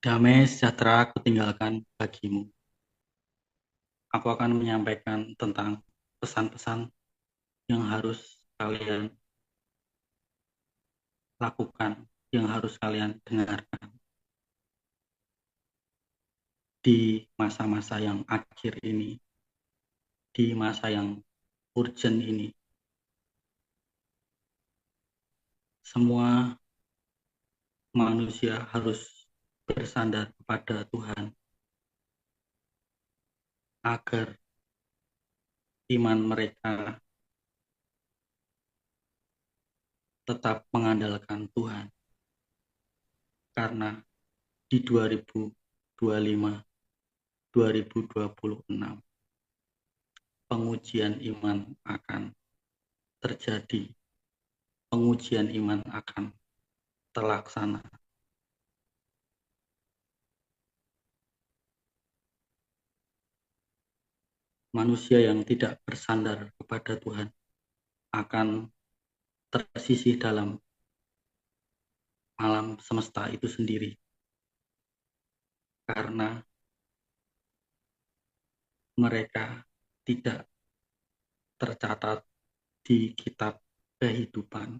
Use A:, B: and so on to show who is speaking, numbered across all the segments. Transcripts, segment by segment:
A: Damai sejahtera kutinggalkan bagimu. Aku akan menyampaikan tentang pesan-pesan yang harus kalian lakukan, yang harus kalian dengarkan di masa-masa yang akhir ini, di masa yang urgent ini. Semua manusia harus bersandar kepada Tuhan agar iman mereka tetap mengandalkan Tuhan. Karena di 2025-2026 pengujian iman akan terjadi, pengujian iman akan terlaksana. Manusia yang tidak bersandar kepada Tuhan akan tersisih dalam alam semesta itu sendiri, karena mereka tidak tercatat di kitab kehidupan.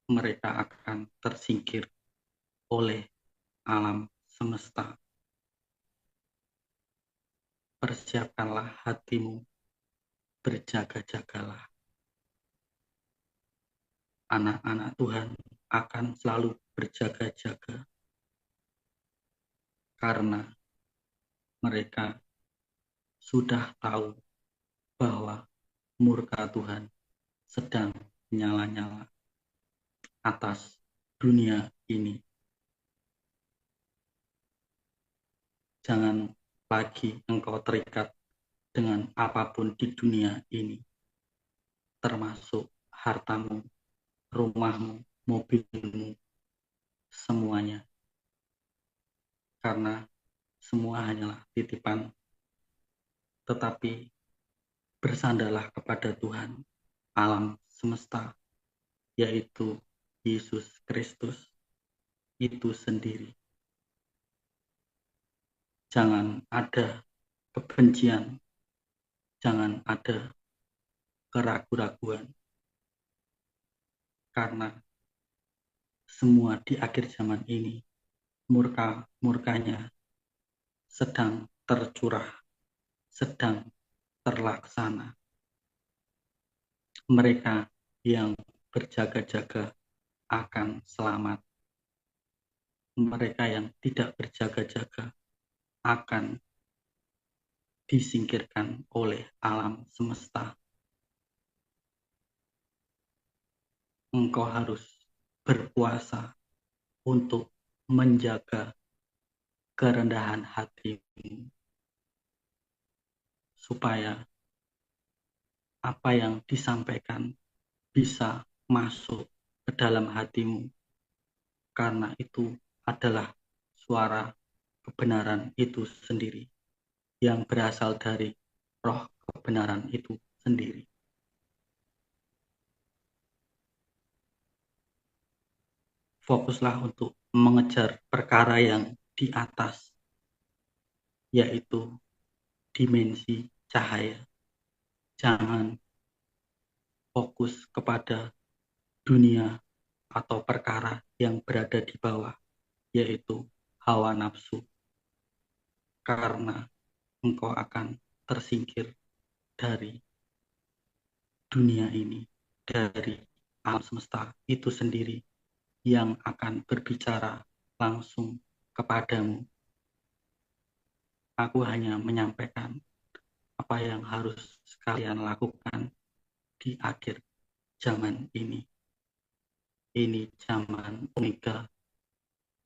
A: Mereka akan tersingkir oleh alam semesta. Persiapkanlah hatimu, berjaga-jagalah. Anak-anak Tuhan akan selalu berjaga-jaga karena mereka sudah tahu bahwa murka Tuhan sedang menyala-nyala atas dunia ini. Jangan lagi engkau terikat dengan apapun di dunia ini, termasuk hartamu, rumahmu, mobilmu, semuanya. Karena semua hanyalah titipan, tetapi bersandarlah kepada Tuhan, alam semesta, yaitu Yesus Kristus itu sendiri. Jangan ada kebencian, jangan ada keraguan-raguan, karena semua di akhir zaman ini murkanya sedang tercurah, sedang terlaksana. Mereka yang berjaga-jaga akan selamat. Mereka yang tidak berjaga-jaga akan disingkirkan oleh alam semesta. Engkau harus berpuasa untuk menjaga kerendahan hatimu, supaya apa yang disampaikan bisa masuk ke dalam hatimu, karena itu adalah suara kebenaran itu sendiri yang berasal dari roh kebenaran itu sendiri. Fokuslah untuk mengejar perkara yang di atas, yaitu dimensi cahaya. Jangan fokus kepada dunia atau perkara yang berada di bawah, yaitu hawa nafsu, karena engkau akan tersingkir dari dunia ini, dari alam semesta itu sendiri yang akan berbicara langsung kepadamu. Aku hanya menyampaikan apa yang harus kalian lakukan di akhir zaman ini. Ini zaman Omega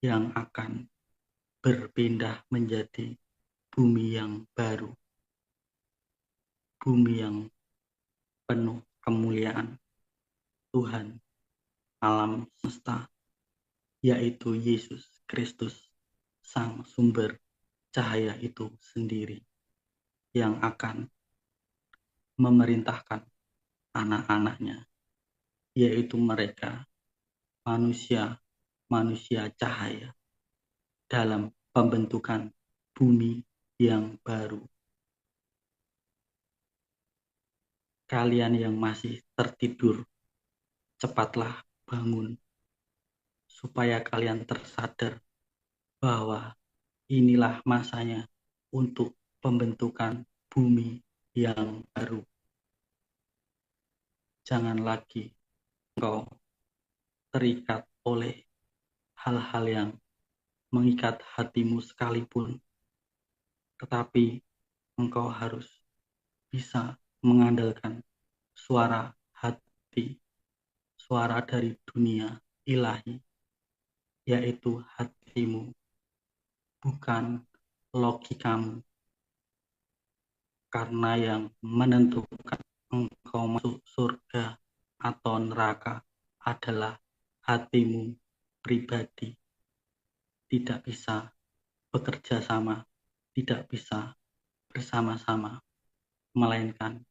A: yang akan berpindah menjadi bumi yang baru, bumi yang penuh kemuliaan Tuhan, alam semesta, yaitu Yesus Kristus, Sang Sumber Cahaya itu sendiri, yang akan memerintahkan anak-anaknya, yaitu mereka, manusia manusia cahaya dalam pembentukan bumi yang baru. Kalian yang masih tertidur, cepatlah bangun, supaya kalian tersadar bahwa inilah masanya untuk pembentukan bumi yang baru. Jangan lagi engkau terikat oleh hal-hal yang mengikat hatimu sekalipun, tetapi engkau harus bisa mengandalkan suara hati, suara dari dunia ilahi, yaitu hatimu, bukan logikamu, karena yang menentukan engkau masuk surga atau neraka adalah hatimu pribadi. Tidak bisa bekerja sama, tidak bisa bersama-sama, melainkan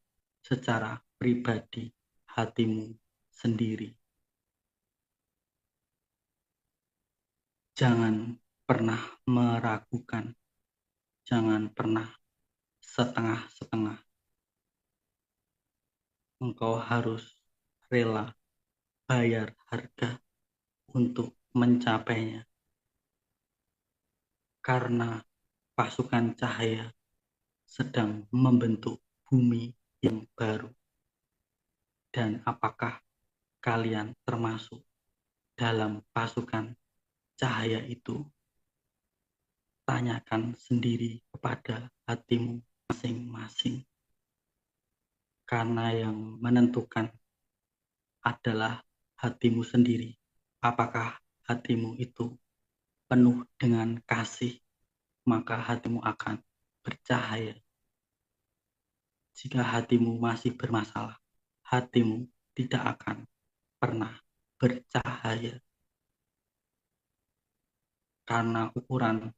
A: secara pribadi hatimu sendiri. Jangan pernah meragukan, jangan pernah setengah-setengah. Engkau harus rela bayar harga untuk mencapainya, karena pasukan cahaya sedang membentuk bumi yang baru. Dan apakah kalian termasuk dalam pasukan cahaya itu? Tanyakan sendiri kepada hatimu masing-masing, karena yang menentukan adalah hatimu sendiri. Apakah hatimu itu penuh dengan kasih, maka hatimu akan bercahaya. Jika hatimu masih bermasalah, hatimu tidak akan pernah bercahaya. Karena ukuran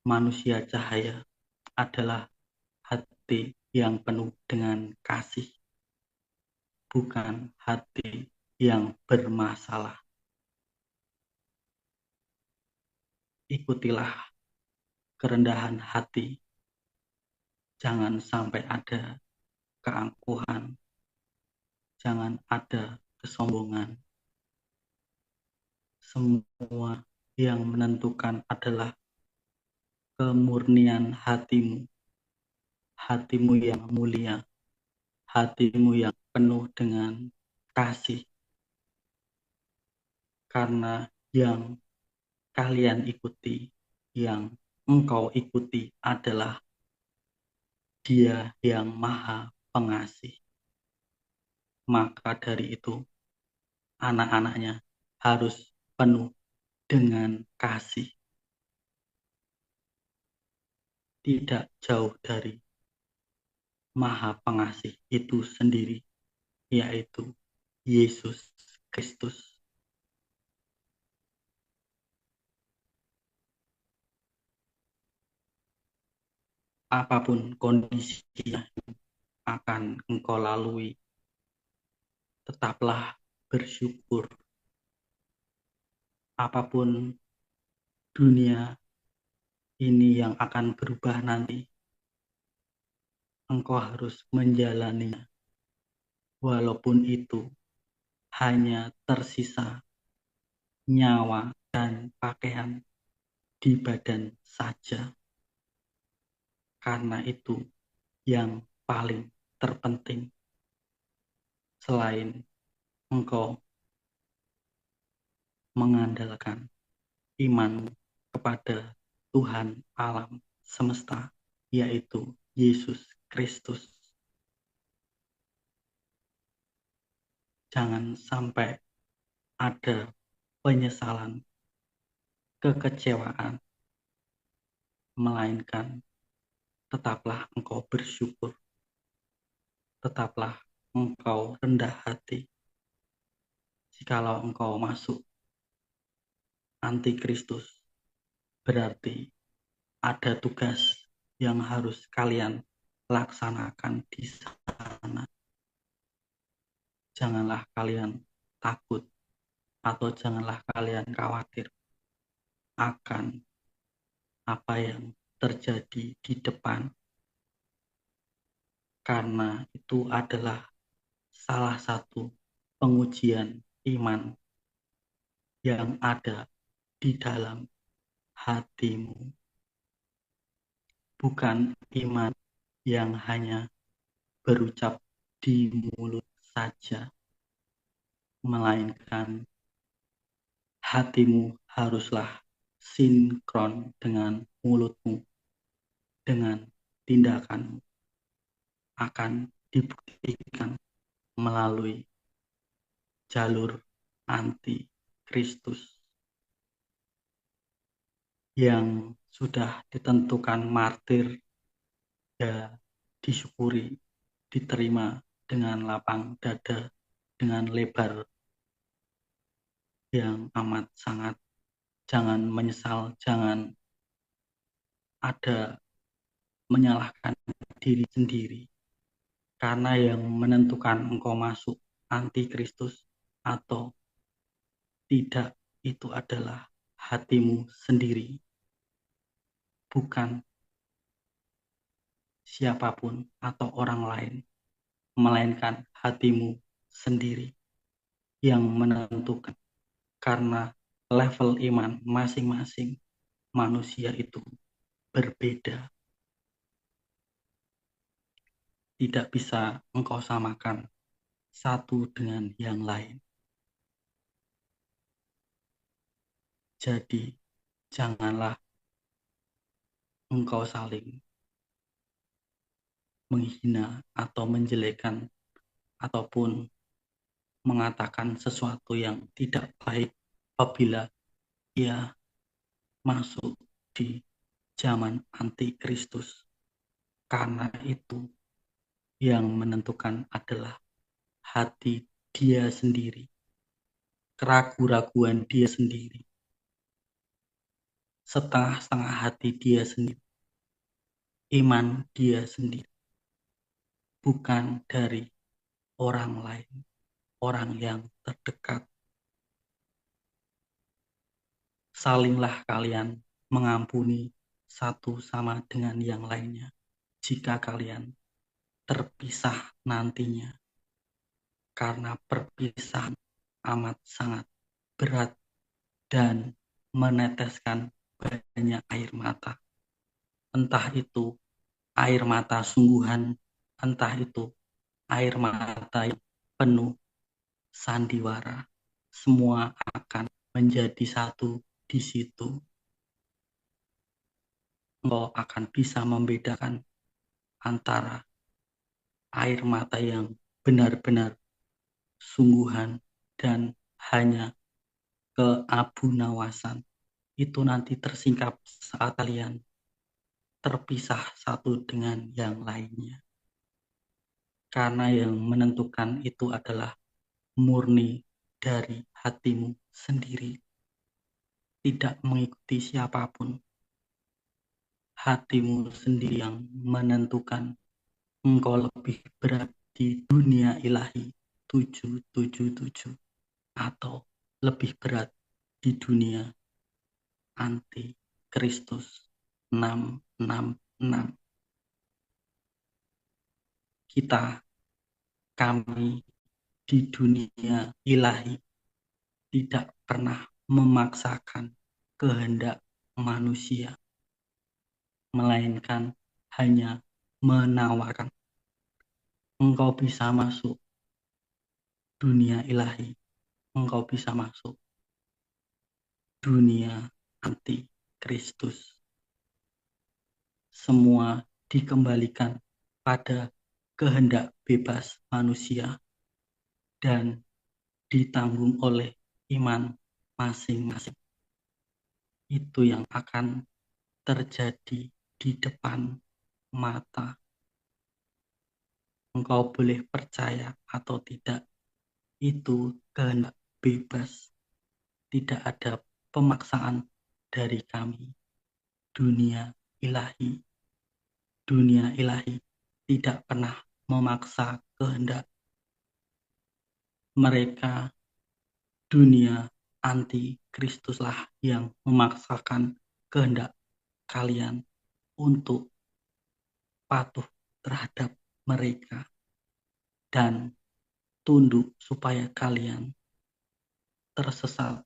A: manusia cahaya adalah hati yang penuh dengan kasih, bukan hati yang bermasalah. Ikutilah kerendahan hati, jangan sampai ada keangkuhan, jangan ada kesombongan. Semua yang menentukan adalah kemurnian hatimu, hatimu yang mulia, hatimu yang penuh dengan kasih. Karena yang kalian ikuti, yang engkau ikuti adalah Dia yang Maha Pengasih. Maka dari itu, anak-anaknya harus penuh dengan kasih. Tidak jauh dari Maha Pengasih itu sendiri, yaitu Yesus Kristus. Apapun kondisi yang akan engkau lalui, tetaplah bersyukur. Apapun dunia ini yang akan berubah nanti, engkau harus menjalaninya. Walaupun itu hanya tersisa nyawa dan pakaian di badan saja. Karena itu yang paling terpenting. Selain engkau mengandalkan iman kepada Tuhan alam semesta, yaitu Yesus Kristus. Jangan sampai ada penyesalan, kekecewaan, melainkan tetaplah engkau bersyukur, tetaplah engkau rendah hati. Jikalau engkau masuk antikristus, berarti ada tugas yang harus kalian laksanakan di sana. Janganlah kalian takut, atau janganlah kalian khawatir akan apa yang terjadi di depan, karena itu adalah salah satu pengujian iman yang ada di dalam hatimu. Bukan iman yang hanya berucap di mulut saja, melainkan hatimu haruslah sinkron dengan mulutmu, dengan tindakanmu, akan dibuktikan melalui jalur anti Kristus yang sudah ditentukan martir, ya disyukuri, diterima dengan lapang dada, dengan lebar yang amat sangat. Jangan menyesal, jangan ada menyalahkan diri sendiri, karena yang menentukan engkau masuk anti Kristus atau tidak itu adalah hatimu sendiri, bukan siapapun atau orang lain, melainkan hatimu sendiri yang menentukan. Karena level iman masing-masing manusia itu berbeda. Tidak bisa engkau samakan satu dengan yang lain. Jadi, janganlah engkau saling menghina atau menjelekkan ataupun mengatakan sesuatu yang tidak baik apabila ia masuk di zaman anti Kristus. Karena itu yang menentukan adalah hati dia sendiri, keraguan-raguan dia sendiri, setengah-setengah hati dia sendiri, iman dia sendiri, bukan dari orang lain, orang yang terdekat. Salinglah kalian mengampuni satu sama dengan yang lainnya jika kalian terpisah nantinya, karena perpisahan amat sangat berat dan meneteskan banyak air mata. Entah itu air mata sungguhan, entah itu air mata yang penuh sandiwara, semua akan menjadi satu di situ. Engkau akan bisa membedakan antara air mata yang benar-benar sungguhan dan hanya keabunawasan. Itu nanti tersingkap saat kalian terpisah satu dengan yang lainnya. Karena yang menentukan itu adalah murni dari hatimu sendiri, tidak mengikuti siapapun. Hatimu sendiri yang menentukan engkau lebih berat di dunia ilahi 777 atau lebih berat di dunia anti Kristus 666. Kami di dunia ilahi tidak pernah memaksakan kehendak manusia, melainkan hanya menawarkan. Engkau bisa masuk dunia ilahi, engkau bisa masuk dunia anti Kristus. Semua dikembalikan pada kehendak bebas manusia dan ditanggung oleh iman masing-masing. Itu yang akan terjadi di depan mata. Engkau boleh percaya atau tidak, itu kehendak bebas. Tidak ada pemaksaan dari kami. Dunia ilahi tidak pernah memaksa kehendak mereka. Dunia antikristuslah yang memaksakan kehendak kalian untuk patuh terhadap mereka dan tunduk supaya kalian tersesat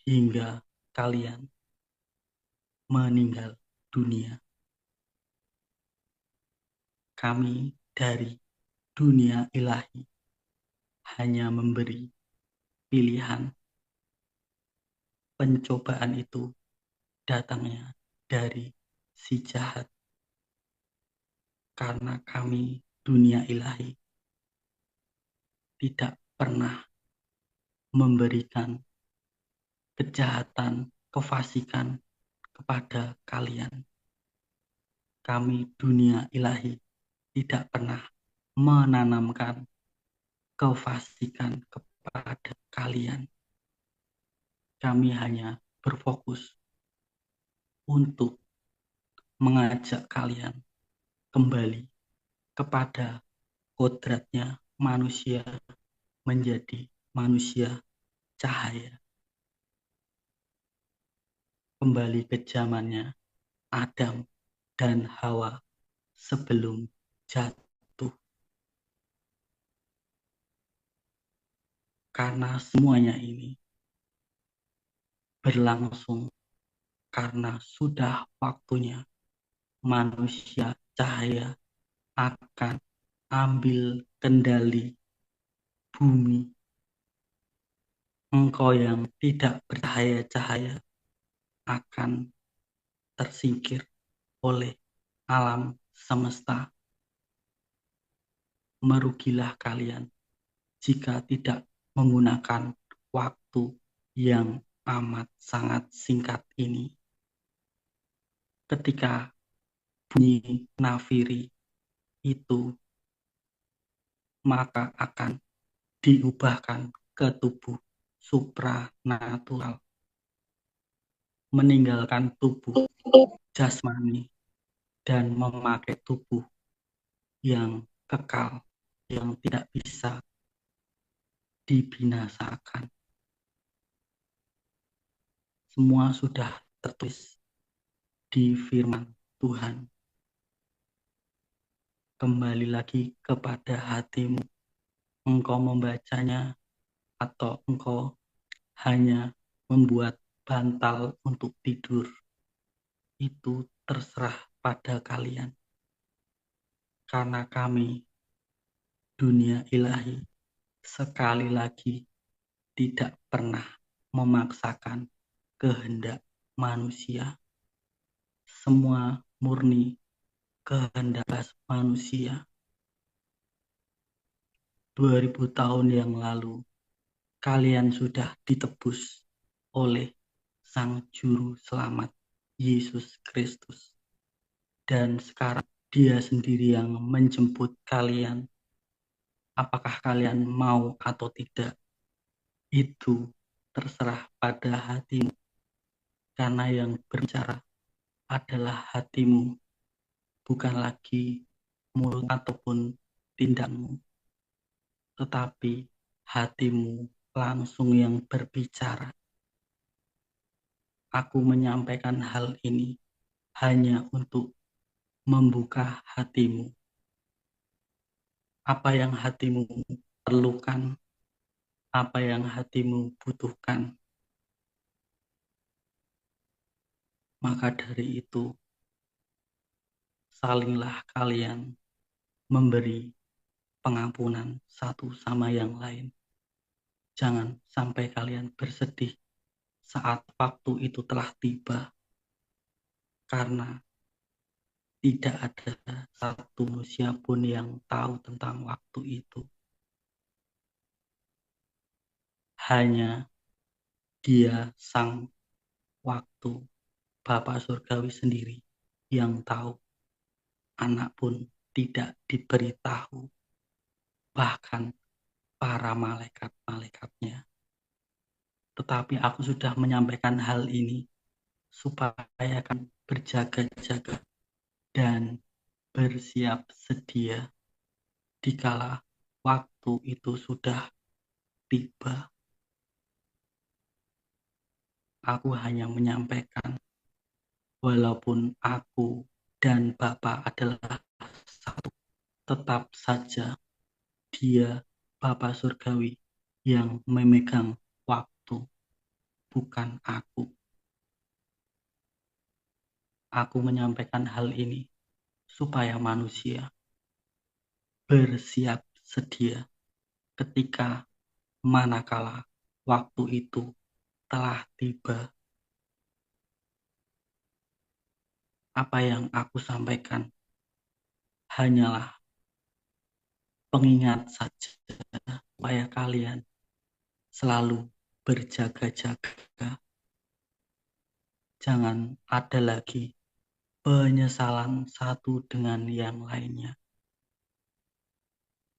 A: hingga kalian meninggal dunia. Kami dari dunia ilahi hanya memberi pilihan. Pencobaan itu datangnya dari si jahat. Karena kami dunia ilahi tidak pernah memberikan kejahatan, kefasikan kepada kalian. Kami dunia ilahi tidak pernah menanamkan kefasikan kepada kalian. Kami hanya berfokus untuk mengajak kalian kembali kepada kodratnya manusia menjadi manusia cahaya. Kembali ke zamannya Adam dan Hawa sebelum jatuh. Karena semuanya ini berlangsung karena sudah waktunya manusia cahaya akan ambil kendali bumi. Engkau yang tidak bercahaya-cahaya akan tersingkir oleh alam semesta. Merugilah kalian jika tidak menggunakan waktu yang amat sangat singkat ini. Ketika bunyi nafiri itu, maka akan diubahkan ke tubuh supranatural, meninggalkan tubuh jasmani dan memakai tubuh yang kekal, yang tidak bisa dibinasakan. Semua sudah tertulis di firman Tuhan. Kembali lagi kepada hatimu. Engkau membacanya atau engkau hanya membuat bantal untuk tidur. Itu terserah pada kalian. Karena kami, dunia ilahi, sekali lagi tidak pernah memaksakan kehendak manusia. Semua murni kehendak manusia. 2000 tahun yang lalu, kalian sudah ditebus oleh Sang Juru Selamat, Yesus Kristus. Dan sekarang Dia sendiri yang menjemput kalian. Apakah kalian mau atau tidak? Itu terserah pada hatimu. Karena yang berbicara adalah hatimu, bukan lagi mulut ataupun tindakmu, tetapi hatimu langsung yang berbicara. Aku menyampaikan hal ini hanya untuk membuka hatimu. Apa yang hatimu perlukan, apa yang hatimu butuhkan. Maka dari itu, salinglah kalian memberi pengampunan satu sama yang lain. Jangan sampai kalian bersedih saat waktu itu telah tiba, karena tidak ada satu manusia pun yang tahu tentang waktu itu. Hanya Dia Sang Waktu, Bapa Surgawi sendiri yang tahu. Anak pun tidak diberitahu, bahkan para malaikat-malaikatnya. Tetapi aku sudah menyampaikan hal ini supaya kan berjaga-jaga dan bersiap sedia dikala waktu itu sudah tiba. Aku hanya menyampaikan, walaupun aku dan Bapa adalah satu, tetap saja Dia, Bapa Surgawi, yang memegang waktu, bukan aku. Aku menyampaikan hal ini supaya manusia bersiap sedia ketika manakala waktu itu telah tiba. Apa yang aku sampaikan hanyalah pengingat saja supaya kalian selalu berjaga-jaga. Jangan ada lagi penyesalan satu dengan yang lainnya.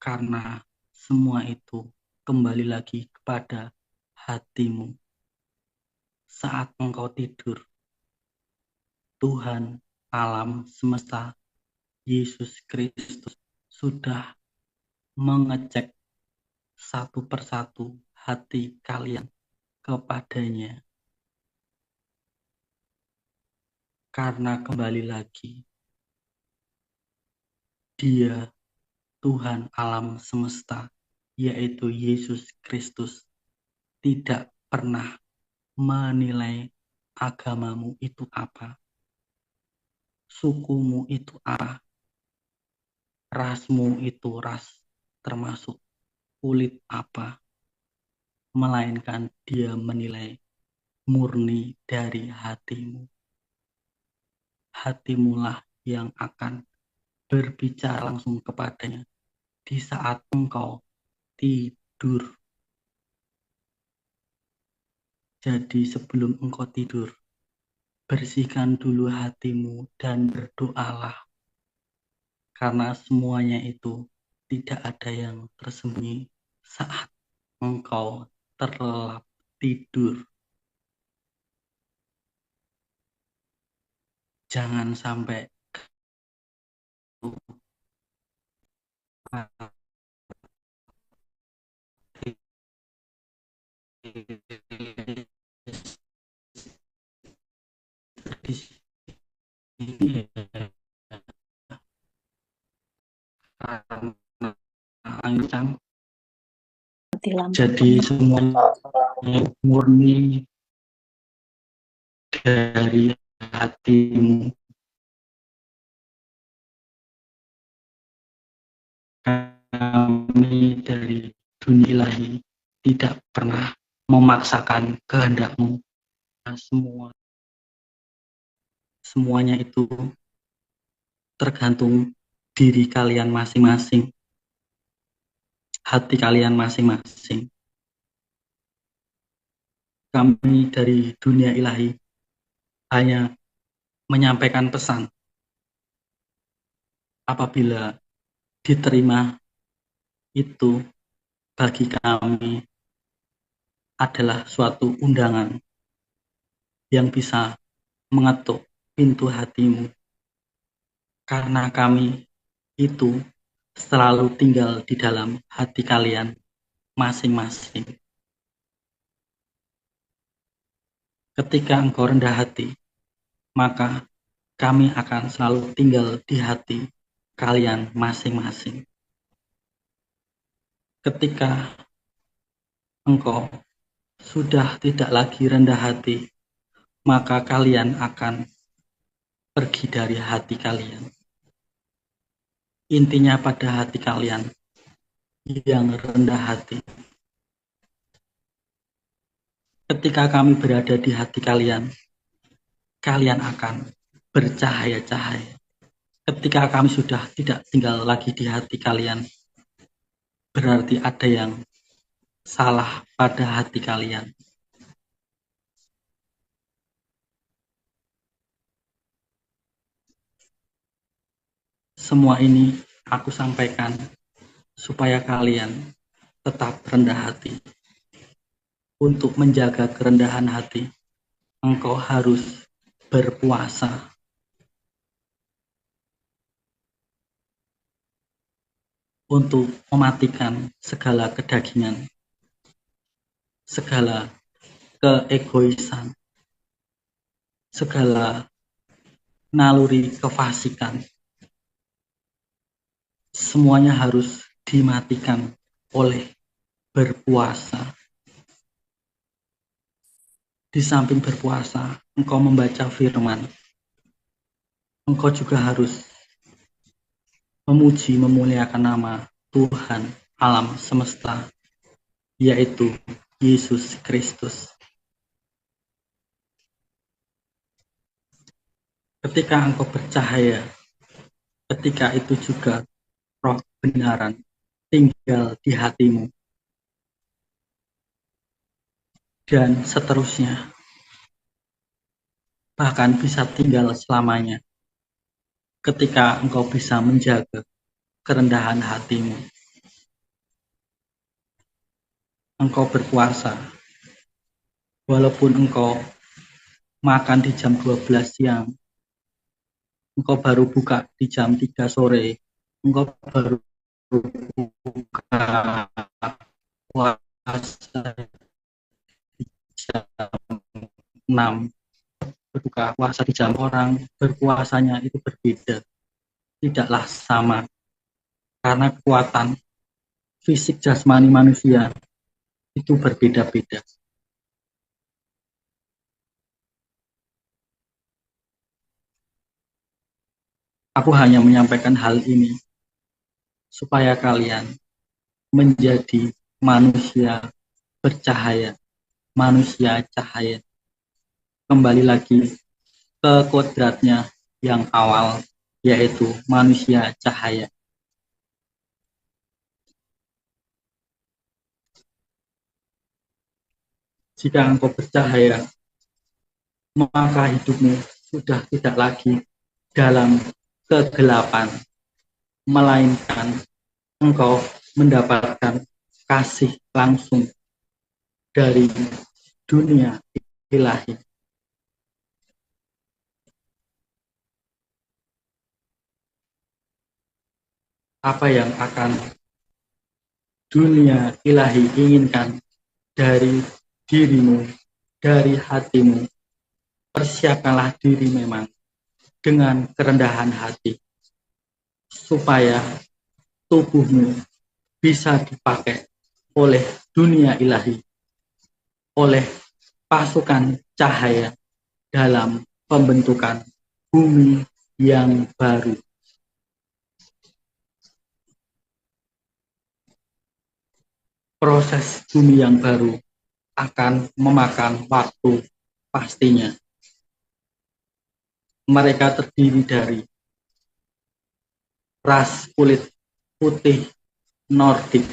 A: Karena semua itu kembali lagi kepada hatimu. Saat engkau tidur, Tuhan alam semesta Yesus Kristus sudah mengecek satu persatu hati kalian kepadanya. Karena kembali lagi, Dia Tuhan alam semesta, yaitu Yesus Kristus, tidak pernah menilai agamamu itu apa, sukumu itu apa, rasmu itu ras termasuk kulit apa, melainkan Dia menilai murni dari hatimu. Hatimulah yang akan berbicara langsung kepadanya di saat engkau tidur. Jadi sebelum engkau tidur, bersihkan dulu hatimu dan berdoalah. Karena semuanya itu tidak ada yang tersembunyi saat engkau terlelap tidur. Jangan sampai di sini ancam. Jadi semuanya murni dari hatimu. Kami dari dunia ilahi tidak pernah memaksakan kehendakmu. Semuanya itu tergantung diri kalian masing-masing, hati kalian masing-masing. Kami dari dunia ilahi hanya menyampaikan pesan. Apabila diterima, itu bagi kami adalah suatu undangan yang bisa mengetuk pintu hatimu. Karena kami itu selalu tinggal di dalam hati kalian masing-masing. Ketika engkau rendah hati, maka kami akan selalu tinggal di hati kalian masing-masing. Ketika engkau sudah tidak lagi rendah hati, maka kalian akan pergi dari hati kalian. Intinya pada hati kalian yang rendah hati. Ketika kami berada di hati kalian, kalian akan bercahaya-cahaya. Ketika kami sudah tidak tinggal lagi di hati kalian, berarti ada yang salah pada hati kalian. Semua ini aku sampaikan supaya kalian tetap rendah hati. Untuk menjaga kerendahan hati, engkau harus berpuasa. Untuk mematikan segala kedagingan, segala keegoisan, segala naluri kefasikan, semuanya harus dimatikan oleh berpuasa. Di samping berpuasa, engkau membaca firman, engkau juga harus memuji memuliakan nama Tuhan alam semesta, yaitu Yesus Kristus. Ketika engkau bercahaya, ketika itu juga roh kebenaran tinggal di hatimu, dan seterusnya, bahkan bisa tinggal selamanya ketika engkau bisa menjaga kerendahan hatimu. Engkau berpuasa, walaupun engkau makan di jam 12 siang, engkau baru buka di jam 3 sore, engkau baru buka puasa di jam 6, berbuka puasa di jam orang, berpuasanya itu berbeda, tidaklah sama, karena kekuatan fisik jasmani manusia itu berbeda-beda. Aku hanya menyampaikan hal ini supaya kalian menjadi manusia bercahaya, manusia cahaya. Kembali lagi ke kodratnya yang awal, yaitu manusia cahaya. Jika engkau bercahaya, maka hidupmu sudah tidak lagi dalam kegelapan, melainkan engkau mendapatkan kasih langsung dari dunia ilahi. Apa yang akan dunia ilahi inginkan dari dirimu, dari hatimu, persiapkanlah diri memang dengan kerendahan hati, supaya tubuhmu bisa dipakai oleh dunia ilahi, oleh pasukan cahaya dalam pembentukan bumi yang baru. Proses bumi yang baru akan memakan waktu pastinya. Mereka terdiri dari ras kulit putih Nordik.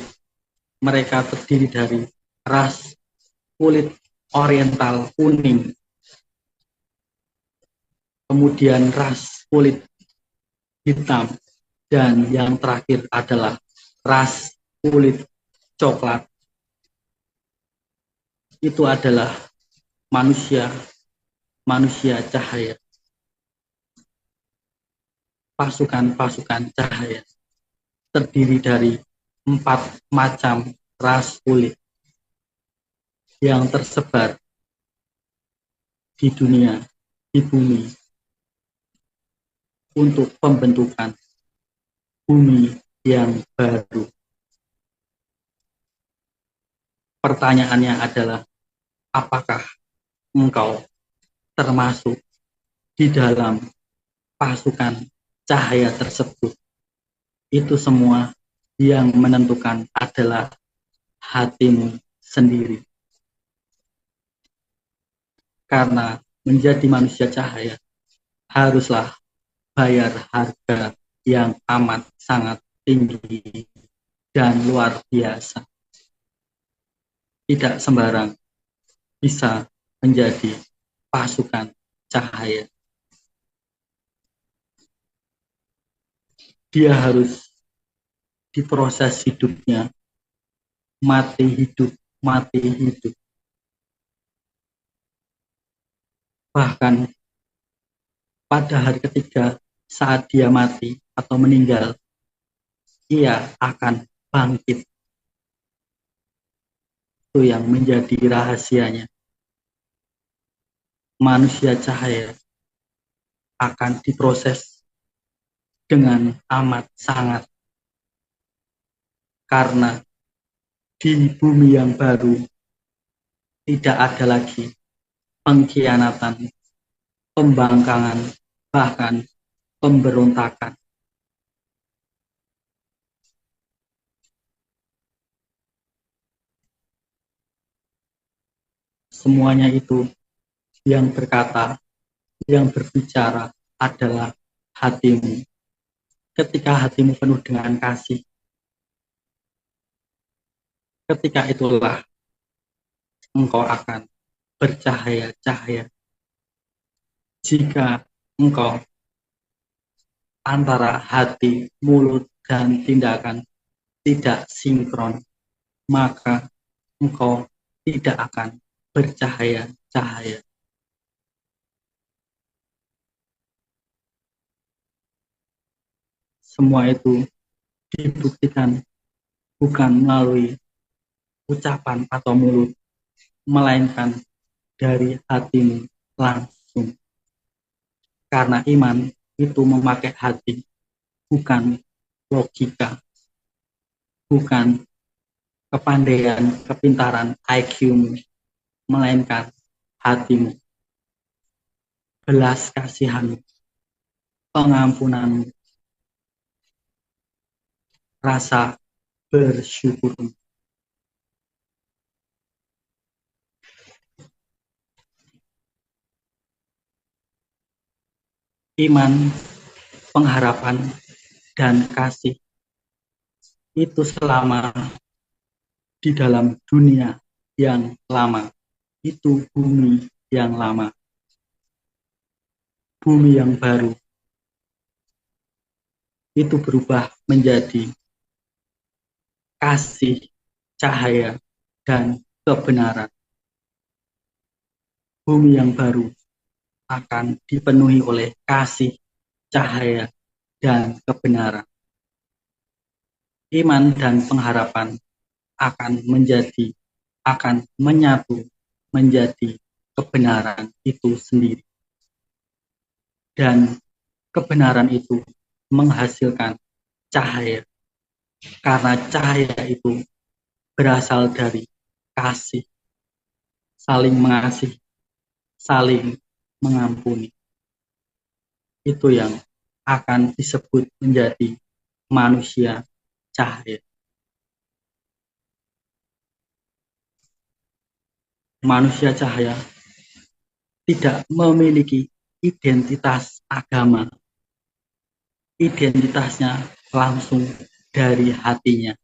A: Mereka terdiri dari ras kulit oriental kuning. Kemudian ras kulit hitam. Dan yang terakhir adalah ras kulit coklat. Itu adalah manusia cahaya. Pasukan-pasukan cahaya terdiri dari 4 macam ras kulit yang tersebar di dunia, di bumi, untuk pembentukan bumi yang baru. Pertanyaannya adalah, apakah engkau termasuk di dalam pasukan cahaya tersebut? Itu semua yang menentukan adalah hatimu sendiri. Karena menjadi manusia cahaya haruslah bayar harga yang amat sangat tinggi dan luar biasa. Tidak sembarang bisa menjadi pasukan cahaya. Dia harus diproses hidupnya, mati hidup. Bahkan pada hari ketiga saat dia mati atau meninggal, ia akan bangkit. Itu yang menjadi rahasianya. manusia cahaya akan diproses dengan amat sangat, karena di bumi yang baru tidak ada lagi pengkhianatan, pembangkangan, bahkan pemberontakan. Semuanya itu yang berkata, yang berbicara adalah hatimu. Ketika hatimu penuh dengan kasih, ketika itulah engkau akan bercahaya-cahaya. Jika engkau antara hati, mulut, dan tindakan tidak sinkron, maka engkau tidak akan bercahaya-cahaya. Semua itu dibuktikan bukan melalui ucapan atau mulut, melainkan dari hatimu langsung. Karena iman itu memakai hati, bukan logika, bukan kepandaian, kepintaran, IQ-mu, melainkan hatimu, belas kasihanmu, pengampunanmu, rasa bersyukurmu. Iman, pengharapan, dan kasih itu selama di dalam dunia yang lama, itu bumi yang lama. Bumi yang baru itu berubah menjadi kasih, cahaya, dan kebenaran. Bumi yang baru akan dipenuhi oleh kasih, cahaya, dan kebenaran. Iman dan pengharapan akan menyatu menjadi kebenaran itu sendiri. Dan kebenaran itu menghasilkan cahaya, karena cahaya itu berasal dari kasih, saling mengasihi, saling mengampuni. Itu yang akan disebut menjadi manusia cahaya. Manusia cahaya tidak memiliki identitas agama. Identitasnya langsung dari hatinya.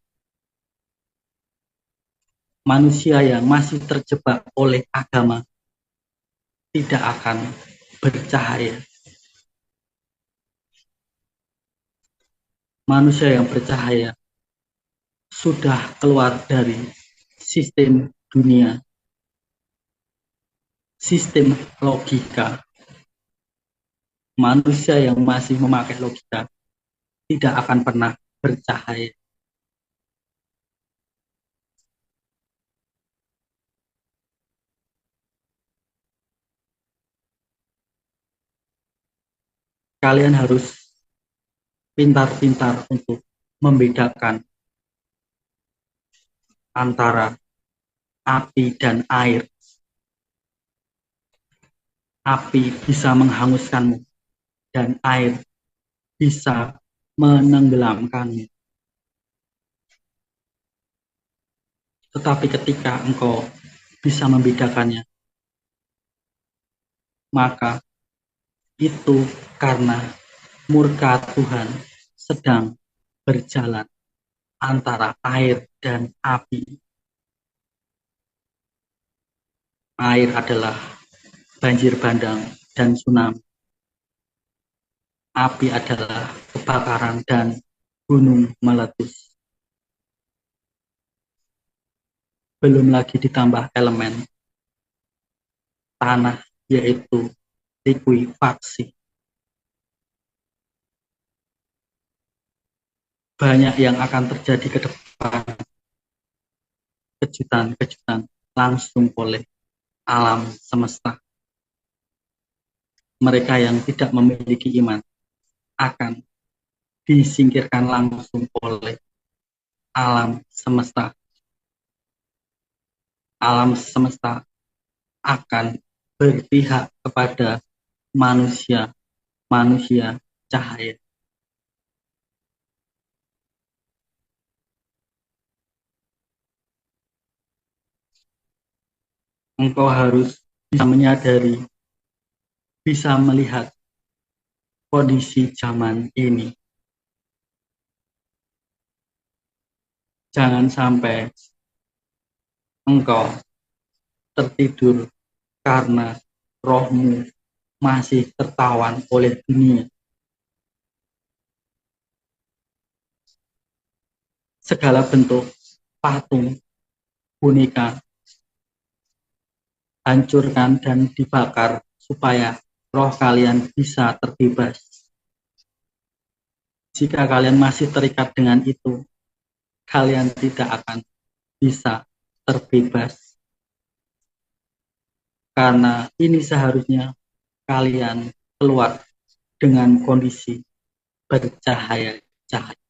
A: Manusia yang masih terjebak oleh agama tidak akan bercahaya. Manusia yang bercahaya sudah keluar dari sistem dunia, sistem logika. Manusia yang masih memakai logika tidak akan pernah bercahaya. Kalian harus pintar-pintar untuk membedakan antara api dan air. Api bisa menghanguskanmu dan air bisa menenggelamkanmu. Tetapi ketika engkau bisa membedakannya, maka itu karena murka Tuhan sedang berjalan antara air dan api. Air adalah banjir bandang dan tsunami. Api adalah kebakaran dan gunung meletus. Belum lagi ditambah elemen tanah, yaitu likuifaksi. Banyak yang akan terjadi ke depan, kejutan-kejutan langsung oleh alam semesta. mereka yang tidak memiliki iman akan disingkirkan langsung oleh alam semesta. Alam semesta akan berpihak kepada manusia cahaya. Engkau harus bisa menyadari, bisa melihat kondisi zaman ini. Jangan sampai engkau tertidur karena rohmu masih tertawan oleh dunia. Segala bentuk patung, boneka, hancurkan dan dibakar supaya roh kalian bisa terbebas. Jika kalian masih terikat dengan itu, kalian tidak akan bisa terbebas. Karena ini seharusnya kalian keluar dengan kondisi bercahaya-cahaya.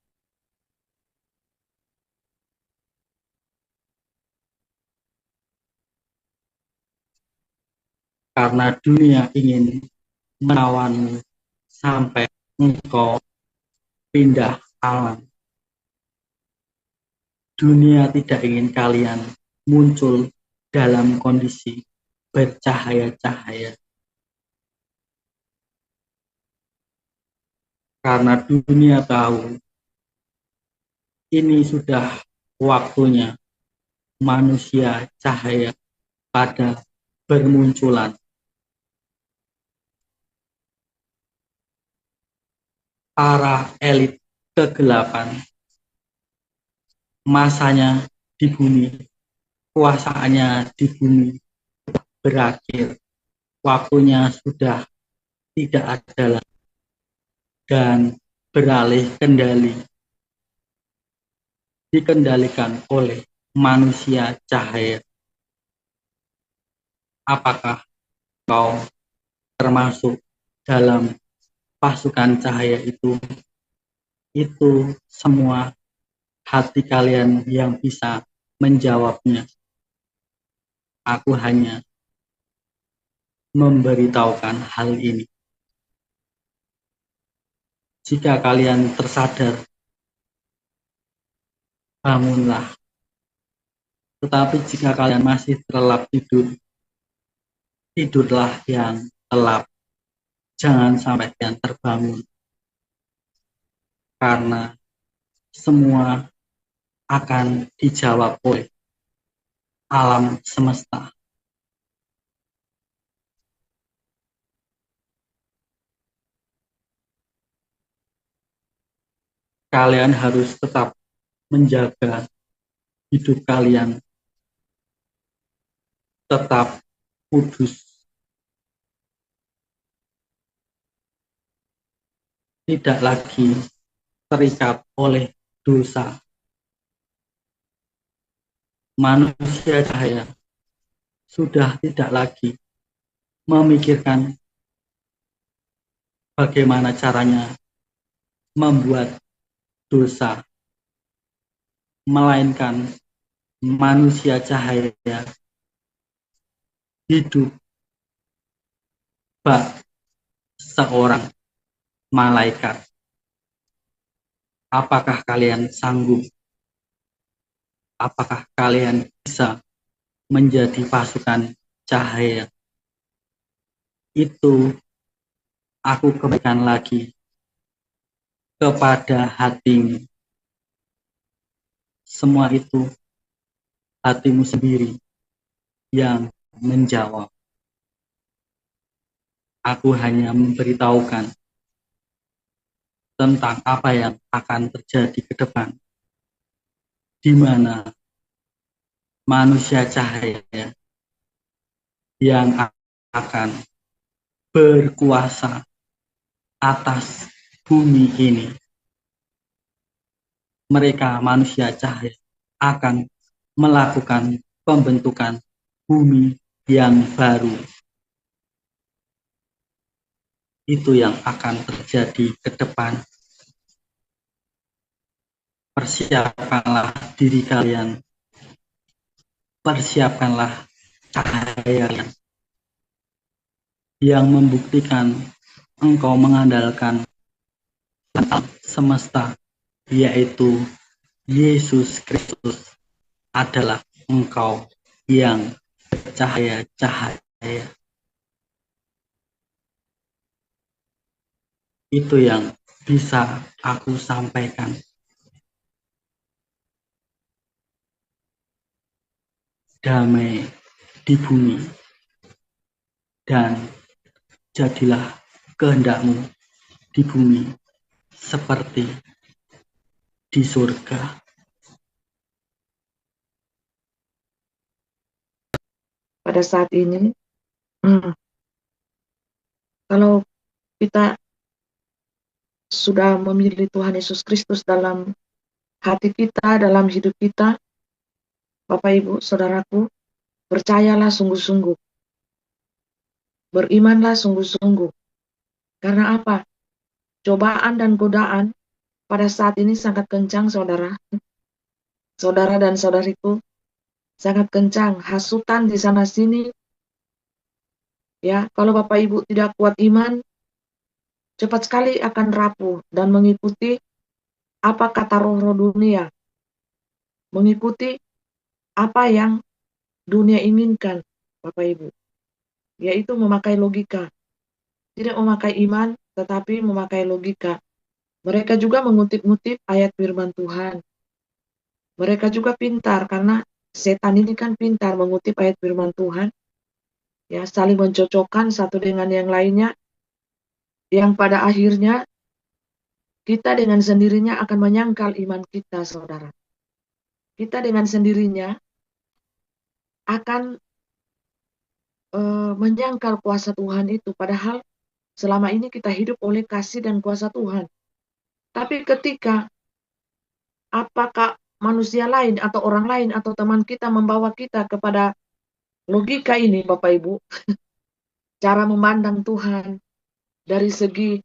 A: Karena dunia ingin menawanmu sampai engkau pindah alam. Dunia tidak ingin kalian muncul dalam kondisi bercahaya-cahaya. Karena dunia tahu ini sudah waktunya manusia cahaya pada bermunculan. Para elit kegelapan, masanya di bumi, kuasaannya di bumi berakhir. Waktunya sudah tidak ada lagi dan beralih kendali, dikendalikan oleh manusia cahaya. Apakah kau termasuk dalam pasukan cahaya itu? Itu semua hati kalian yang bisa menjawabnya. Aku hanya memberitahukan hal ini. Jika kalian tersadar, bangunlah. Tetapi jika kalian masih terlelap tidur, tidurlah yang telap. Jangan sampai kalian terbangun. Karena semua akan dijawab oleh alam semesta. Kalian harus tetap menjaga hidup kalian tetap kudus. Tidak lagi terikat oleh dosa. Manusia cahaya sudah tidak lagi memikirkan bagaimana caranya membuat dosa, melainkan manusia cahaya hidup bak seorang malaikat. Apakah kalian sanggup? Apakah kalian bisa menjadi pasukan cahaya? Itu aku kembalikan lagi kepada hatimu. Semua itu hatimu sendiri yang menjawab. Aku hanya memberitahukan tentang apa yang akan terjadi ke depan, di mana manusia cahaya yang akan berkuasa atas bumi ini. Mereka manusia cahaya akan melakukan pembentukan bumi yang baru. Itu yang akan terjadi ke depan. Persiapkanlah diri kalian, persiapkanlah cahaya yang membuktikan engkau mengandalkan semesta, yaitu Yesus Kristus adalah engkau yang bercahaya-cahaya. Itu yang bisa aku sampaikan. Damai di bumi, dan jadilah kehendakmu di bumi seperti di surga.
B: Pada saat ini, kalau kita sudah memilih Tuhan Yesus Kristus dalam hati kita, dalam hidup kita, Bapak Ibu, Saudaraku, percayalah sungguh-sungguh, berimanlah sungguh-sungguh. Karena apa? Cobaan dan godaan pada saat ini sangat kencang, saudara. Saudara dan saudariku, sangat kencang. Hasutan di sana-sini. Ya, kalau Bapak Ibu tidak kuat iman, cepat sekali akan rapuh dan mengikuti apa kata roh-roh dunia. Mengikuti apa yang dunia inginkan, Bapak Ibu. Yaitu memakai logika. Tidak memakai iman, tetapi memakai logika. Mereka juga mengutip-ngutip ayat firman Tuhan. Mereka juga pintar, karena setan ini kan pintar mengutip ayat firman Tuhan. Ya, saling mencocokkan satu dengan yang lainnya. Yang pada akhirnya, kita dengan sendirinya akan menyangkal iman kita, saudara. Kita dengan sendirinya akan menyangkal kuasa Tuhan itu. Padahal selama ini kita hidup oleh kasih dan kuasa Tuhan. Tapi ketika apakah manusia lain atau orang lain atau teman kita membawa kita kepada logika ini, Bapak Ibu, cara memandang Tuhan dari segi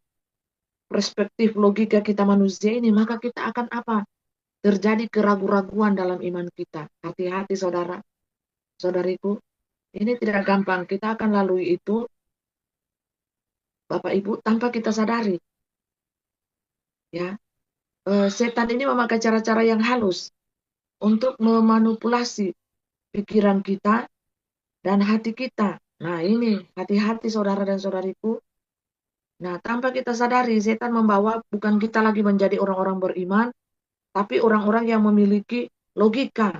B: perspektif logika kita manusia ini, maka kita akan apa? Terjadi keraguan-raguan dalam iman kita. Hati-hati saudara, saudariku, ini tidak gampang. Kita akan lalui itu, Bapak Ibu, tanpa kita sadari. Ya, setan ini memakai cara-cara yang halus untuk memanipulasi pikiran kita dan hati kita. Nah ini, hati-hati saudara dan saudariku. Nah, tanpa kita sadari, setan membawa bukan kita lagi menjadi orang-orang beriman, tapi orang-orang yang memiliki logika.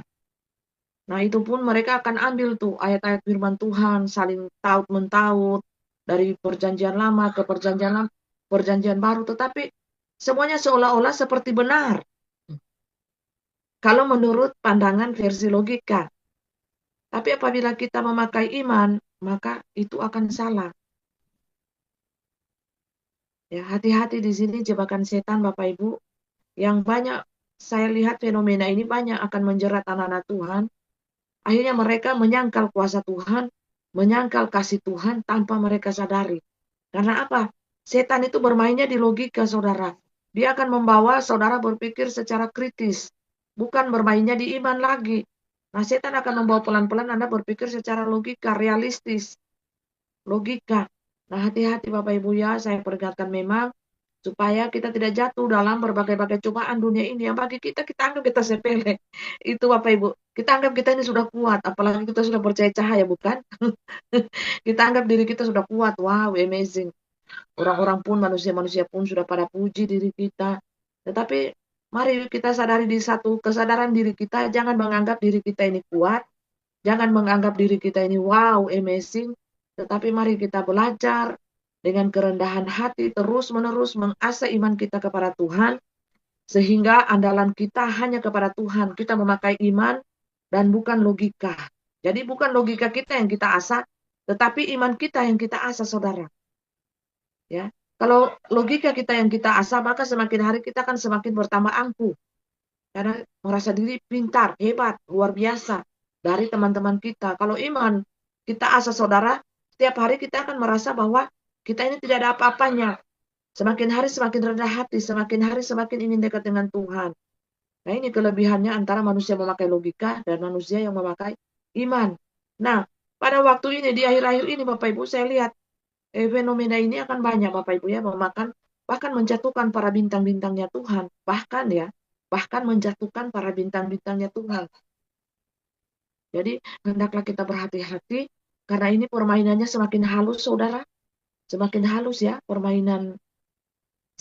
B: Nah, itu pun mereka akan ambil tuh ayat-ayat firman Tuhan, saling taut-mentaut, dari perjanjian lama ke perjanjian baru, tetapi semuanya seolah-olah seperti benar. Kalau menurut pandangan versi logika. Tapi apabila kita memakai iman, maka itu akan salah. Ya, hati-hati di sini jebakan setan, Bapak Ibu. Yang banyak saya lihat fenomena ini banyak akan menjerat anak-anak Tuhan. Akhirnya mereka menyangkal kuasa Tuhan, menyangkal kasih Tuhan tanpa mereka sadari. Karena apa? Setan itu bermainnya di logika, saudara. Dia akan membawa saudara berpikir secara kritis. Bukan bermainnya di iman lagi. Nah, setan akan membawa pelan-pelan Anda berpikir secara logika, realistis. Logika. Nah, hati-hati Bapak Ibu ya, saya peringatkan memang supaya kita tidak jatuh dalam berbagai-bagai cobaan dunia ini yang bagi kita anggap kita sepele. Itu Bapak Ibu, kita anggap kita ini sudah kuat, apalagi kita sudah percaya cahaya, bukan? Kita anggap diri kita sudah kuat, wow, amazing. Orang-orang pun, manusia-manusia pun sudah pada puji diri kita. Tetapi mari kita sadari di satu kesadaran diri kita, jangan menganggap diri kita ini kuat, jangan menganggap diri kita ini wow, amazing, tetapi mari kita belajar dengan kerendahan hati terus-menerus mengasah iman kita kepada Tuhan, sehingga andalan kita hanya kepada Tuhan. Kita memakai iman dan bukan logika. Jadi bukan logika kita yang kita asah, tetapi iman kita yang kita asah, saudara. Ya, kalau logika kita yang kita asah, maka semakin hari kita akan semakin bertambah angkuh. Karena merasa diri pintar, hebat, luar biasa dari teman-teman kita. Kalau iman kita asah, saudara, setiap hari kita akan merasa bahwa Kita ini tidak ada apa-apanya. Semakin hari semakin rendah hati, semakin hari semakin ingin dekat dengan Tuhan. Nah, ini kelebihannya antara manusia memakai logika dan manusia yang memakai iman. Nah, pada waktu ini, di akhir-akhir ini Bapak Ibu, saya lihat fenomena ini akan banyak Bapak Ibu ya, bahkan menjatuhkan para bintang-bintangnya Tuhan. Bahkan menjatuhkan para bintang-bintangnya Tuhan. Jadi, hendaklah kita berhati-hati, karena ini permainannya semakin halus, saudara. Semakin halus ya, permainan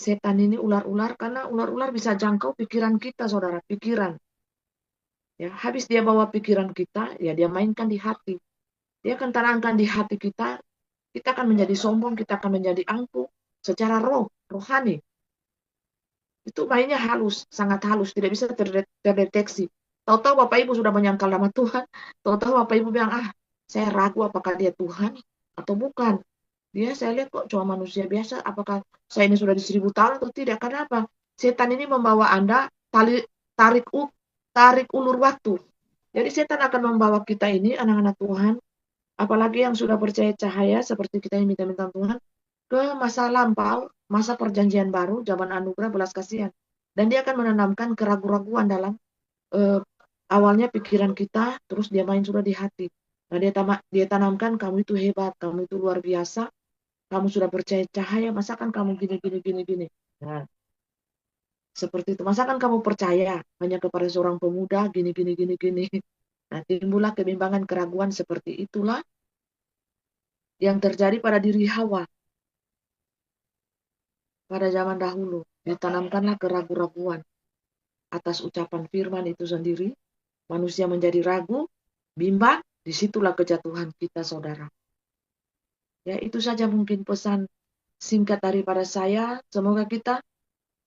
B: setan ini, ular-ular, karena ular-ular bisa jangkau pikiran kita, saudara, pikiran. Ya, habis dia bawa pikiran kita, ya dia mainkan di hati. Dia akan tanamkan di hati kita, kita akan menjadi sombong, kita akan menjadi angkuh secara rohani. Itu mainnya halus, sangat halus, tidak bisa terdeteksi. Tahu-tahu Bapak Ibu sudah menyangkal nama Tuhan, tahu-tahu Bapak Ibu bilang, saya ragu apakah dia Tuhan atau bukan. Dia saya lihat kok cuma manusia biasa, apakah saya ini sudah di 1000 tahun atau tidak? Kenapa? Setan ini membawa Anda tarik ulur waktu. Jadi setan akan membawa kita ini, anak-anak Tuhan, apalagi yang sudah percaya cahaya seperti kita yang minta-minta Tuhan, ke masa lampau, masa perjanjian baru, zaman anugerah belas kasihan. Dan dia akan menanamkan keraguan-raguan dalam awalnya pikiran kita, terus dia main sudah di hati. Nah, dia tanamkan, kamu itu hebat, kamu itu luar biasa, kamu sudah percaya cahaya, masakan kamu gini. Nah, seperti itu. Masakan kamu percaya hanya kepada seorang pemuda gini. Nah, timbullah kebimbangan, keraguan, seperti itulah yang terjadi pada diri Hawa pada zaman dahulu. Ditanamkanlah keraguan-raguan atas ucapan firman itu sendiri. Manusia menjadi ragu, bimbang, disitulah kejatuhan kita, saudara. Ya, itu saja mungkin pesan singkat daripada saya. Semoga kita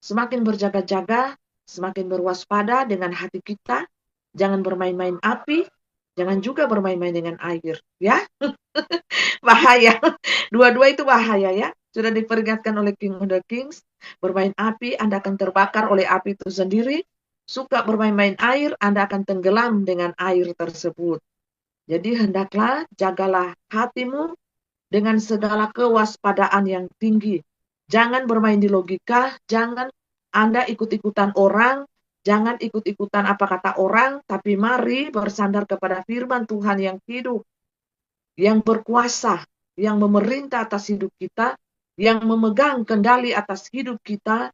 B: semakin berjaga-jaga, semakin berwaspada dengan hati kita. Jangan bermain-main api, jangan juga bermain-main dengan air. Ya, bahaya. Dua-dua itu bahaya ya. Sudah diperingatkan oleh King of the Kings. Bermain api, Anda akan terbakar oleh api itu sendiri. Suka bermain-main air, Anda akan tenggelam dengan air tersebut. Jadi hendaklah jagalah hatimu dengan segala kewaspadaan yang tinggi. Jangan bermain di logika, jangan Anda ikut-ikutan orang, jangan ikut-ikutan apa kata orang, tapi mari bersandar kepada firman Tuhan yang hidup, yang berkuasa, yang memerintah atas hidup kita, yang memegang kendali atas hidup kita,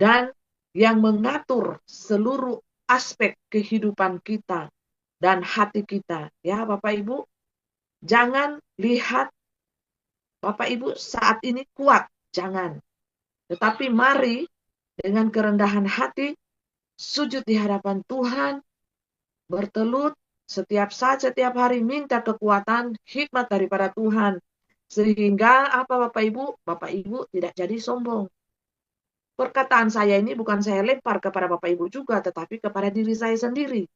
B: dan yang mengatur seluruh aspek kehidupan kita dan hati kita. Ya, Bapak Ibu, jangan lihat Bapak Ibu saat ini kuat, jangan. Tetapi mari dengan kerendahan hati, sujud di hadapan Tuhan, bertelut setiap saat, setiap hari, minta kekuatan, hikmat daripada Tuhan. Sehingga apa Bapak Ibu? Bapak Ibu tidak jadi sombong. Perkataan saya ini bukan saya lempar kepada Bapak Ibu juga, tetapi kepada diri saya sendiri.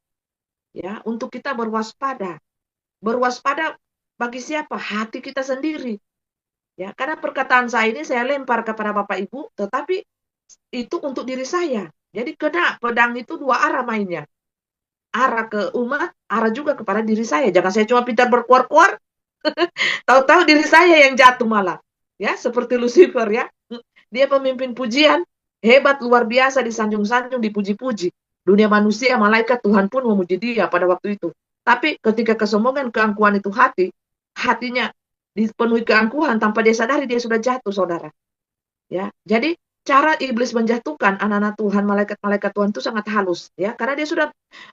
B: Ya, untuk kita berwaspada. Berwaspada bagi siapa? Hati kita sendiri. Ya, karena perkataan saya ini saya lempar kepada Bapak Ibu, tetapi itu untuk diri saya. Jadi kena pedang itu dua arah mainnya. Arah ke umat, arah juga kepada diri saya. Jangan saya cuma pintar berkuar-kuar, tahu-tahu diri saya yang jatuh malah. Ya, seperti Lucifer ya. Dia pemimpin pujian, hebat, luar biasa, disanjung-sanjung, dipuji-puji. Dunia manusia, malaikat, Tuhan pun memuji dia pada waktu itu. Tapi ketika kesombongan, keangkuhan itu hatinya dipenuhi keangkuhan, tanpa dia sadari dia sudah jatuh, saudara. Ya, jadi cara iblis menjatuhkan anak-anak Tuhan, malaikat-malaikat Tuhan itu sangat halus, ya, karena dia sudah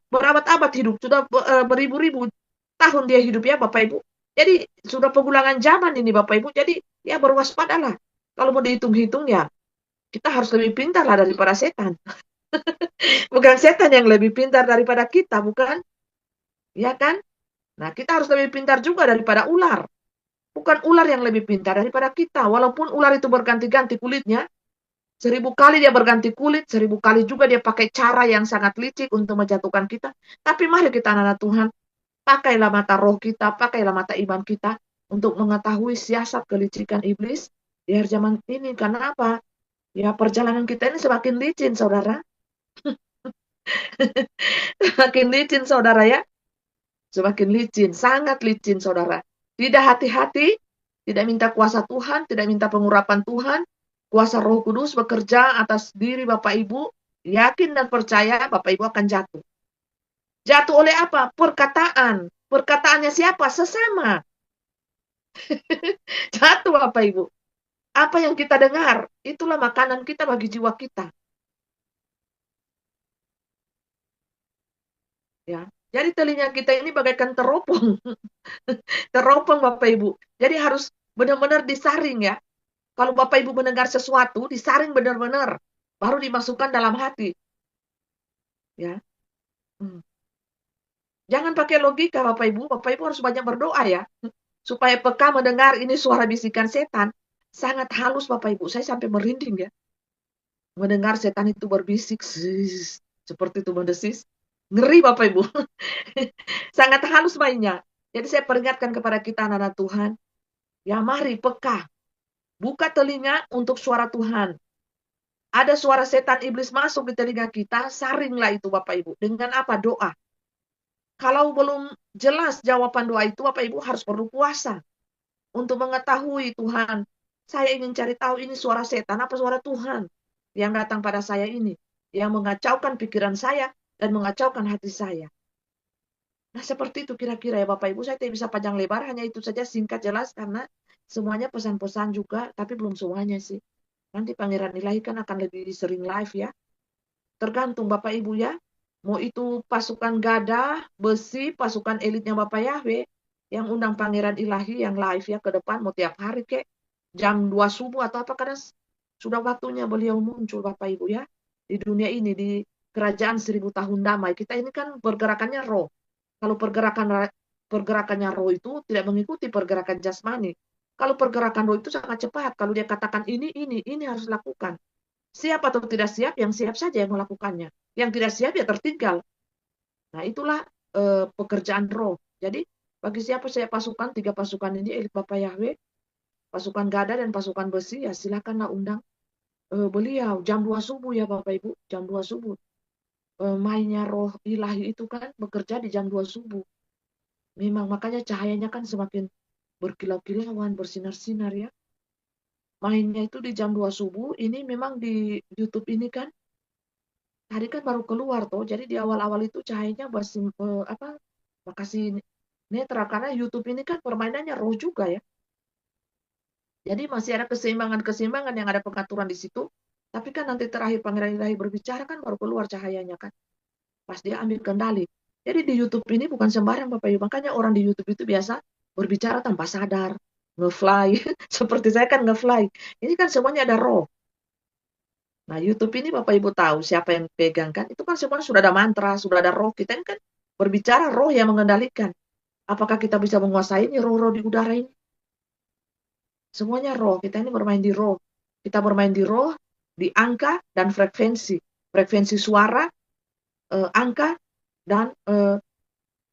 B: berabad-abad hidup, sudah beribu-ribu tahun dia hidup ya, Bapak Ibu. Jadi sudah pengulangan zaman ini, Bapak Ibu. Jadi ya berwaspadalah. Kalau mau dihitung-hitung ya, kita harus lebih pintar lah daripada setan. Bukan setan yang lebih pintar daripada kita, bukan? Ya kan? Nah, kita harus lebih pintar juga daripada ular. Bukan ular yang lebih pintar daripada kita. Walaupun ular itu berganti-ganti kulitnya, 1000 kali dia berganti kulit, 1000 kali juga dia pakai cara yang sangat licik untuk menjatuhkan kita. Tapi mari kita anak-anak Tuhan, pakailah mata roh kita, pakailah mata iman kita untuk mengetahui siasat kelicikan iblis di akhir zaman ini. Karena apa? Ya, perjalanan kita ini semakin licin, saudara. Semakin licin, saudara ya. Semakin licin, sangat licin, saudara. Tidak hati-hati, tidak minta kuasa Tuhan, tidak minta pengurapan Tuhan, kuasa Roh Kudus bekerja atas diri Bapak Ibu, yakin dan percaya Bapak Ibu akan jatuh. Jatuh oleh apa? Perkataan. Perkataannya siapa? Sesama. Jatuh Bapak Ibu. Apa yang kita dengar, itulah makanan kita bagi jiwa kita. Ya. Jadi telinga kita ini bagaikan teropong. Teropong Bapak Ibu. Jadi harus benar-benar disaring ya. Kalau Bapak Ibu mendengar sesuatu, disaring benar-benar. Baru dimasukkan dalam hati. Ya. Hmm. Jangan pakai logika Bapak Ibu. Bapak Ibu harus banyak berdoa ya. Supaya peka mendengar ini suara bisikan setan. Sangat halus Bapak Ibu. Saya sampai merinding ya. Mendengar setan itu berbisik. Seperti itu mendesis. Ngeri Bapak Ibu. Sangat halus mainnya. Jadi saya peringatkan kepada kita anak-anak Tuhan. Ya mari peka. Buka telinga untuk suara Tuhan. Ada suara setan iblis masuk di telinga kita, saringlah itu Bapak Ibu. Dengan apa? Doa. Kalau belum jelas jawaban doa itu, Bapak Ibu harus perlu puasa. Untuk mengetahui Tuhan. Saya ingin cari tahu ini suara setan apa suara Tuhan. Yang datang pada saya ini. Yang mengacaukan pikiran saya dan mengacaukan hati saya. Nah seperti itu kira-kira ya Bapak Ibu. Saya tidak bisa panjang lebar, hanya itu saja singkat jelas. Karena semuanya pesan-pesan juga, tapi belum semuanya sih. Nanti Pangeran Ilahi kan akan lebih sering live ya. Tergantung Bapak Ibu ya. Mau itu pasukan Gada, Besi, pasukan elitnya Bapak Yahweh. Yang undang Pangeran Ilahi yang live ya ke depan. Mau tiap hari kek. Jam 2 subuh atau apa. Karena sudah waktunya beliau muncul Bapak Ibu ya. Di dunia ini, di kerajaan 1000 tahun damai. Kita ini kan pergerakannya roh. Kalau pergerakannya roh itu tidak mengikuti pergerakan jasmani. Kalau pergerakan roh itu sangat cepat. Kalau dia katakan ini harus lakukan. Siap atau tidak siap, yang siap saja yang melakukannya. Yang tidak siap ya tertinggal. Nah itulah pekerjaan roh. Jadi bagi siapa saya pasukan, 3 pasukan ini, elit Bapak Yahweh, pasukan Gada dan pasukan Besi, ya silakanlah undang beliau. Jam 2 subuh ya Bapak Ibu, jam 2 subuh. Mainnya roh ilahi itu kan bekerja di jam 2 subuh. Memang makanya cahayanya kan semakin berkilau-kilauan, bersinar-sinar ya. Mainnya itu di jam 2 subuh, ini memang di YouTube ini kan tadi kan baru keluar tuh, jadi di awal-awal itu cahayanya masih makasih netral karena YouTube ini kan permainannya roh juga ya. Jadi masih ada keseimbangan-keseimbangan yang ada pengaturan di situ. Tapi kan nanti terakhir Pangeran Ilahi berbicara kan baru keluar cahayanya kan. Pas dia ambil kendali. Jadi di YouTube ini bukan sembarang Bapak Ibu. Makanya orang di YouTube itu biasa berbicara tanpa sadar. Nge-fly. Seperti saya kan nge-fly. Ini kan semuanya ada roh. Nah, YouTube ini Bapak Ibu tahu siapa yang pegang kan? Itu kan semuanya sudah ada mantra, sudah ada roh. Kita ini kan berbicara roh yang mengendalikan. Apakah kita bisa menguasai ini roh-roh di udara ini? Semuanya roh. Kita ini bermain di roh. Kita bermain di roh, di angka dan frekuensi. Frekuensi suara, angka, dan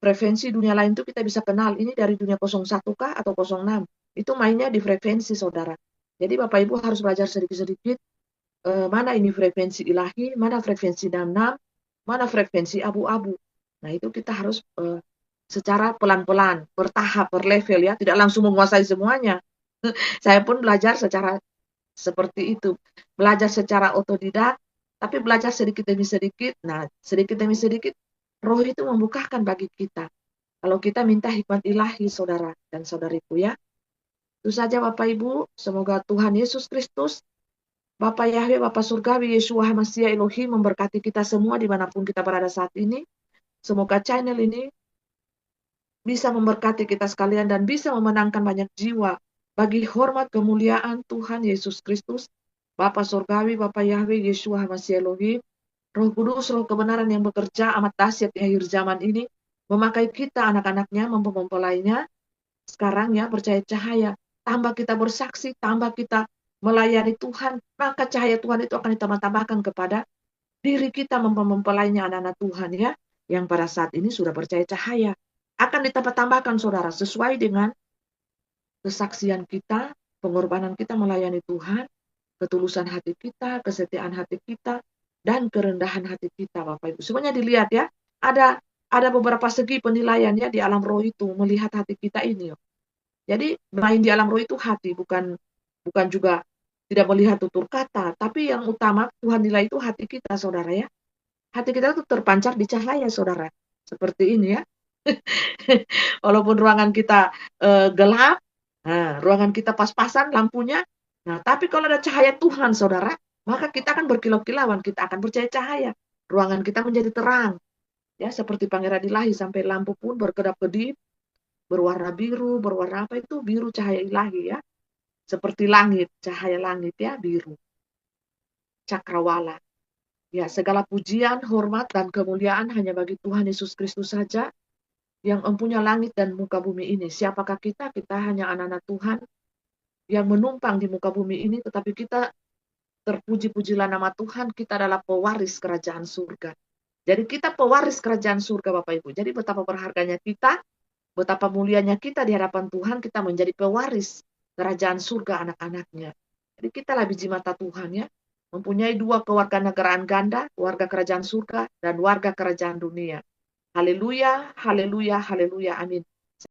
B: frekuensi dunia lain itu kita bisa kenal. Ini dari dunia 01 kah atau 06. Itu mainnya di frekuensi, saudara. Jadi Bapak Ibu harus belajar sedikit-sedikit mana ini frekuensi ilahi, mana frekuensi 66, mana frekuensi abu-abu. Nah itu kita harus secara pelan-pelan, bertahap, berlevel ya, tidak langsung menguasai semuanya. Saya pun belajar secara seperti itu, belajar secara otodidak, tapi belajar sedikit demi sedikit. Nah sedikit demi sedikit, roh itu membukakan bagi kita. Kalau kita minta hikmat ilahi, saudara dan saudariku ya. Itu saja Bapak Ibu, semoga Tuhan Yesus Kristus, Bapak Yahweh, Bapak Surgawi, Yeshua HaMashiach Elohim memberkati kita semua dimanapun kita berada saat ini. Semoga channel ini bisa memberkati kita sekalian dan bisa memenangkan banyak jiwa bagi hormat kemuliaan Tuhan Yesus Kristus, Bapak Surgawi, Bapak Yahweh, Yeshua HaMashiach Elohim, Roh Kudus, Roh kebenaran yang bekerja amat dahsyat di akhir zaman ini, memakai kita anak-anaknya, mempelainya. Sekarang ya percaya cahaya, tambah kita bersaksi, tambah kita melayani Tuhan, maka cahaya Tuhan itu akan ditambah-tambahkan kepada diri kita mempelainya anak-anak Tuhan ya, yang pada saat ini sudah percaya cahaya. Akan ditambah-tambahkan saudara, sesuai dengan kesaksian kita, pengorbanan kita melayani Tuhan, ketulusan hati kita, kesetiaan hati kita, dan kerendahan hati kita Bapak Ibu. Semuanya dilihat ya, ada beberapa segi penilaian ya di alam roh itu, melihat hati kita ini. Jadi main di alam roh itu hati, bukan bukan juga tidak melihat tutur kata, tapi yang utama Tuhan nilai itu hati kita, saudara ya. Hati kita itu terpancar di cahaya, saudara. Seperti ini ya. Walaupun ruangan kita gelap, nah, ruangan kita pas-pasan lampunya, nah tapi kalau ada cahaya Tuhan, saudara, maka kita akan berkilau-kilauan, kita akan percaya cahaya. Ruangan kita menjadi terang, ya seperti Pangeran Ilahi sampai lampu pun berkedap-kedip, berwarna biru, berwarna apa itu biru cahaya ilahi ya, seperti langit, cahaya langit ya biru, cakrawala. Ya segala pujian, hormat dan kemuliaan hanya bagi Tuhan Yesus Kristus saja yang mempunyai langit dan muka bumi ini. Siapakah kita? Kita hanya anak-anak Tuhan yang menumpang di muka bumi ini, tetapi kita terpuji-pujilah nama Tuhan, kita adalah pewaris kerajaan surga. Jadi kita pewaris kerajaan surga Bapak Ibu. Jadi betapa berharganya kita, betapa mulianya kita di hadapan Tuhan, kita menjadi pewaris kerajaan surga anak-anaknya. Jadi kita lah biji mata Tuhan ya, mempunyai dua kewarganegaraan ganda, warga kerajaan surga dan warga kerajaan dunia. Haleluya, haleluya, haleluya, amin.